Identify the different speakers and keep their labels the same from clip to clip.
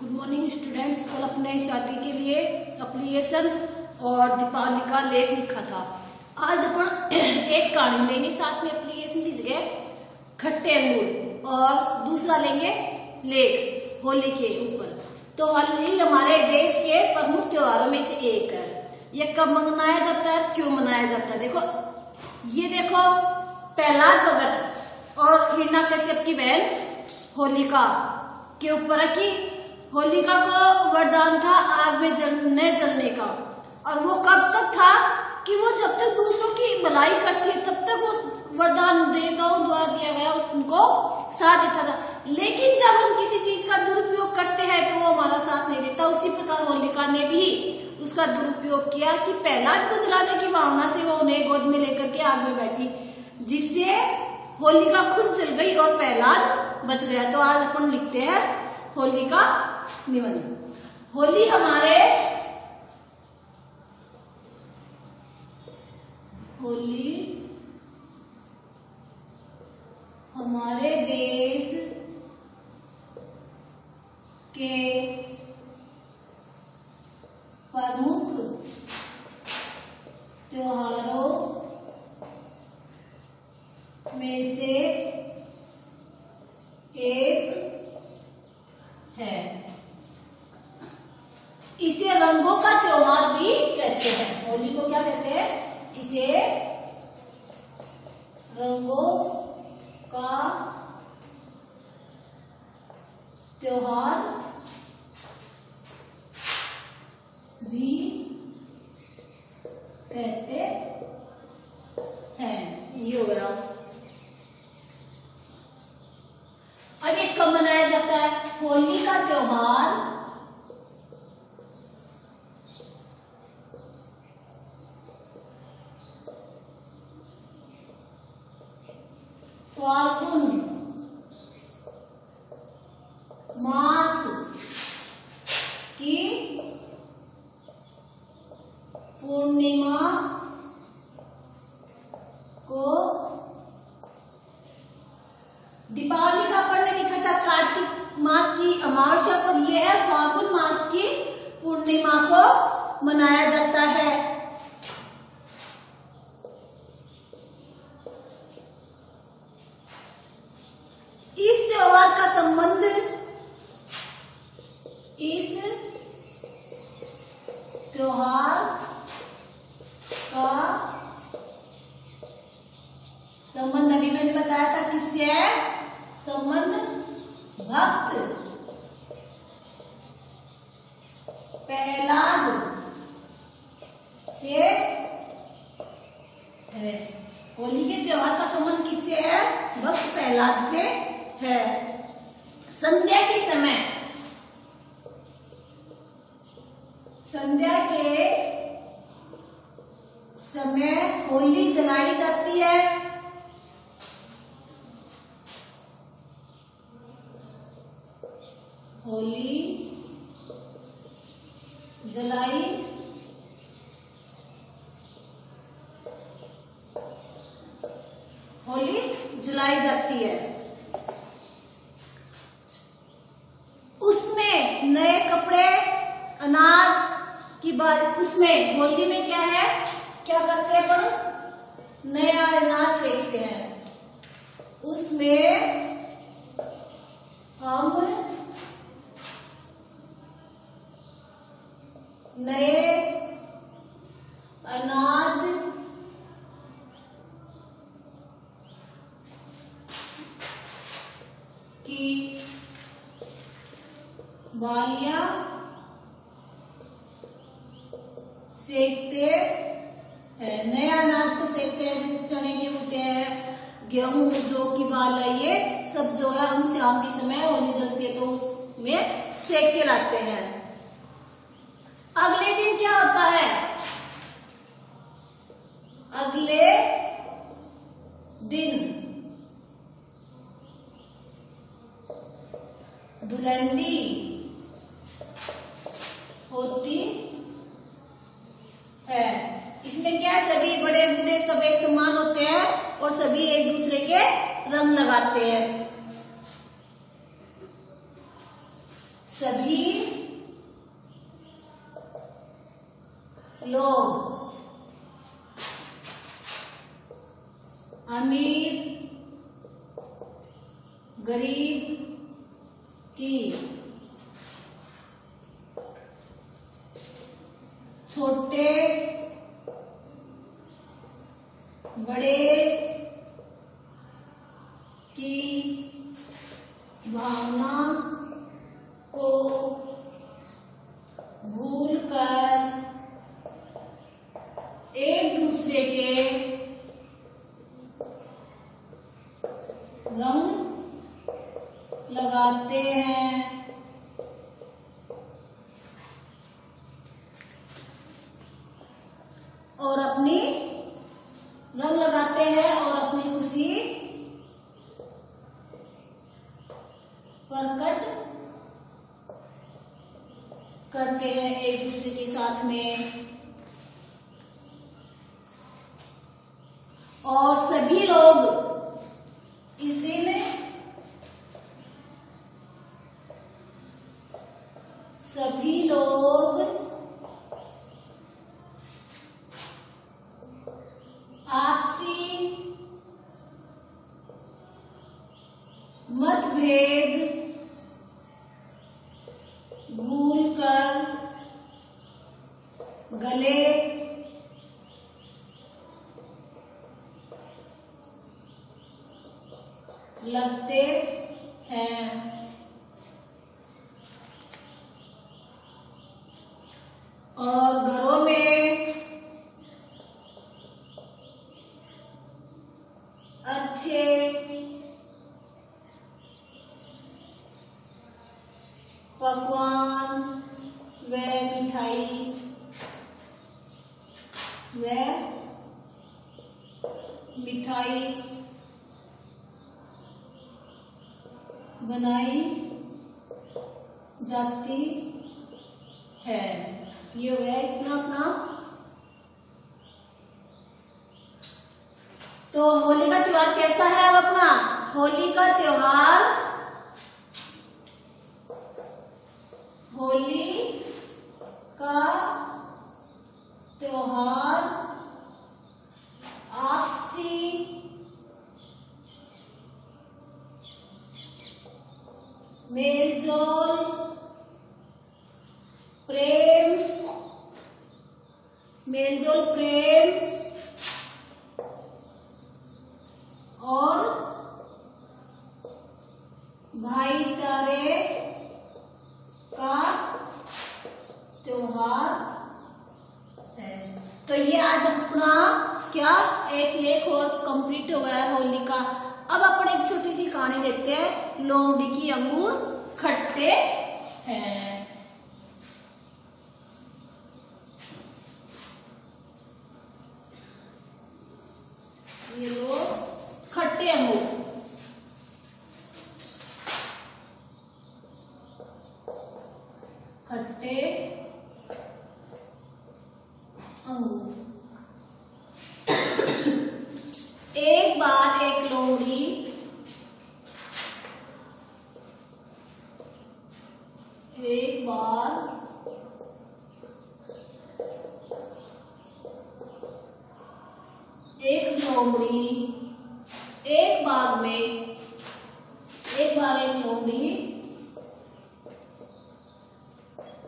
Speaker 1: Good morning students. कल अपने शादी के लिए एप्लीकेशन और दीपावली का लेख लिखा था। आज अपन एक कहानी लेंगे, साथ में एप्लीकेशन की जगह खट्टे अंगूर, और दूसरा लेंगे लेख होली के ऊपर। तो होली हमारे देश के प्रमुख त्योहारों में से एक है। ये कब मनाया जाता है, क्यों मनाया जाता है? देखो, ये देखो, प्रहलाद भगत और हिरण्याकश्यप की बहन होलिका के ऊपर है कि होलिका को वरदान था आग में जलने का। और वो कब तक था कि वो जब तक दूसरों की भलाई करती है तब तक वो वरदान देवताओं द्वारा दिया गया उनको साथ देता था। लेकिन जब हम किसी चीज का दुरुपयोग करते हैं तो वो हमारा साथ नहीं देता। उसी प्रकार होलिका ने भी उसका दुरुपयोग किया कि प्रहलाद को जलाने की भावना से वो उन्हें गोद में लेकर के आग में बैठी, जिससे होलिका खुद जल गई और प्रहलाद बच गया। तो आज अपन लिखते हैं होली का निबंध। होली हमारे देश के प्रमुख त्योहारों में से एक है। इसे रंगों का त्योहार भी कहते हैं। होली को क्या कहते हैं? इसे रंगों का त्योहार भी कहते हैं। ये हो गया। अब ये कब मनाया जाता है? होली का त्योहार फाल्गुन मास की पूर्णिमा को, दीपावली का अपन ने लिखा था कार्तिक मास की अमावस्या को, ये है फाल्गुन मास की पूर्णिमा को मनाया जाता है। इस त्योहार का संबंध अभी मैंने बताया था किससे है? संबंध भक्त प्रहलाद से है। होली के त्योहार का संबंध किससे है? भक्त प्रहलाद से है। संध्या के समय होली जलाई जाती है। होली जलाई जाती है। उसमें नए कपड़े, अनाज की बात, उसमें होली में क्या है, क्या करते हैं अपन? नया अनाज सेकते हैं। उसमें हम नए अनाज की बालियां सेकते हैं। नया अनाज को सेकते हैं, जैसे चने के बूटे हैं, गेहूं जौ की बाल है, ये सब जो है हम शाम के समय होली जलती है तो उसमें सेक के लाते हैं। अगले दिन क्या होता है? अगले दिन धुलंडी होती है। इसमें क्या है? सभी बड़े बूढ़े सब एक समान होते हैं और सभी एक दूसरे के रंग लगाते हैं। सभी लोग अमीर गरीब की छोटे बड़े की भावना को भूलकर एक दूसरे के रंग लगाते हैं और अपनी खुशी प्रकट करते हैं एक दूसरे के साथ में। और सभी लोग इस दिन आपसी मतभेद भूलकर गले लगते हैं। और घरों में अच्छे पकवान व मिठाई बनाई जाती है। ये हो गया इतना अपना। तो होली का त्योहार कैसा है अब अपना? होली का त्योहार आपसी मेलजोल प्रेम और भाईचारे का त्योहार है। तो ये आज अपना क्या एक लेख और कंप्लीट हो गया है होली का। अब अपन एक छोटी सी कहानी देखते हैं, लोमड़ी की अंगूर खट्टे हैं। ये लो खट्टे अंगूर। खट्टे अंगूर। एक बार एक लोमड़ी एक लोमड़ी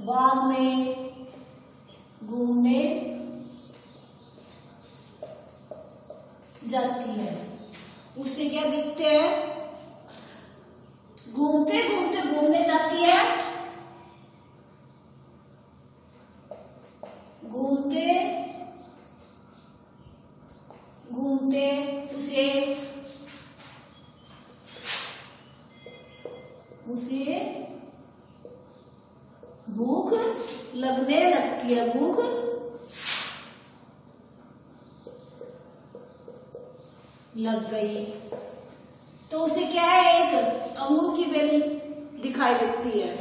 Speaker 1: बाग में घूमने जाती है। उसे क्या दिखते हैं? घूमते घूमते घूमने जाती है। घूमते घूमते उसे भूख लगने लगती है। भूख लग गई तो उसे क्या है, एक अंगूर की बेल दिखाई देती है।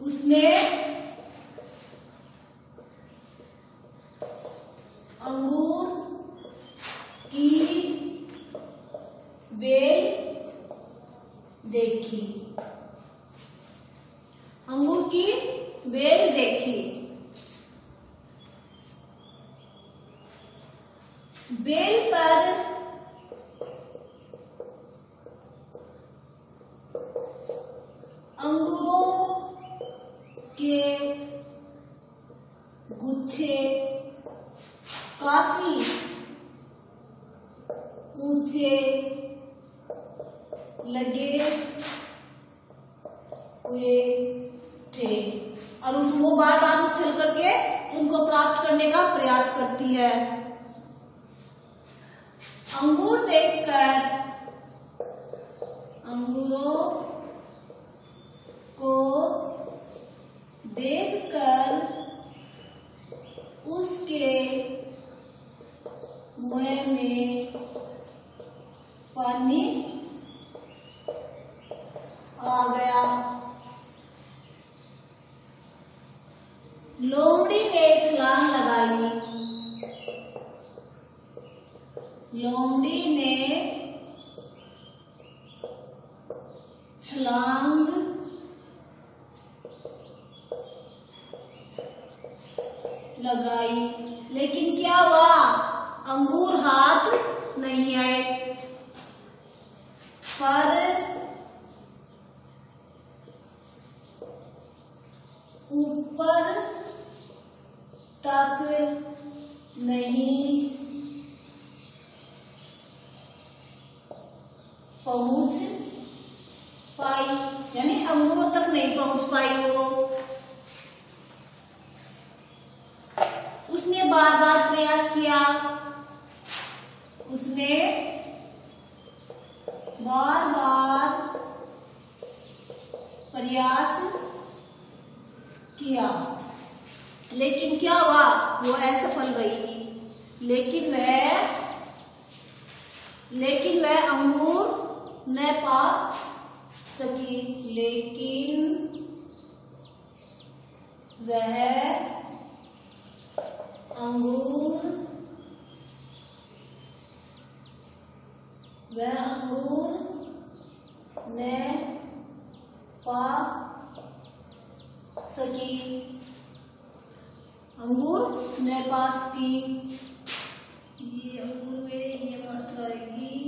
Speaker 1: उसने अंगूर की बेल देखी, अंगूर की बेल देखी। बेल पर अंगूरों के गुच्छे काफी ऊंचे लगे हुए थे और वो बार बार उछल करके उनको प्राप्त करने का प्रयास करती है। अंगूर देखकर, अंगूरों को देखकर उसके मुंह में पानी आ गया। लोमड़ी ने छलांग लगाई, लोमड़ी ने छलांग लगाई, लेकिन क्या हुआ? अंगूर हाथ नहीं आए। पर ऊपर तक नहीं पहुंच पाई, यानी अंगूरों तक नहीं पहुंच पाई वो। उसने बार बार प्रयास किया, उसने बार बार प्रयास किया, लेकिन क्या हुआ? वो असफल रही। लेकिन वह अंगूर न पा सकी, लेकिन वह अंगूर न पा सकी, अंगूर न पा सकी। ये अंगूर में ये मात्रा रहेगी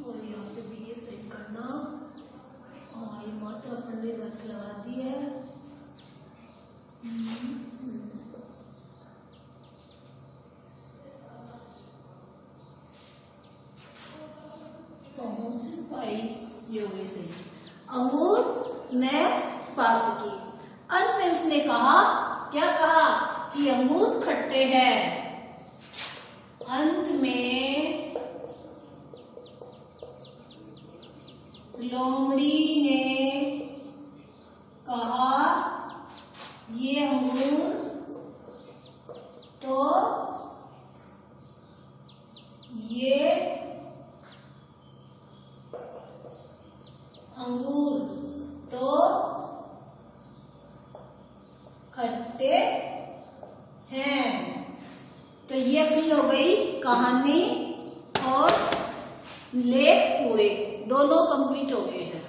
Speaker 1: और यहाँ पे भी ये सही करना। हाँ, ये मात्रा पढ़ने गलत लगा दी है। पहुंच पाई, ये हो गई सही। अंगूर न पा सकी। अंत में उसने कहा, क्या कहा? कि अंगूर खट्टे हैं। अंत में लोमड़ी ने कहा, ये अंगूर तो खट्टे हैं। तो ये अपनी हो गई कहानी और लेख पूरे, दोनों कंप्लीट हो गए हैं।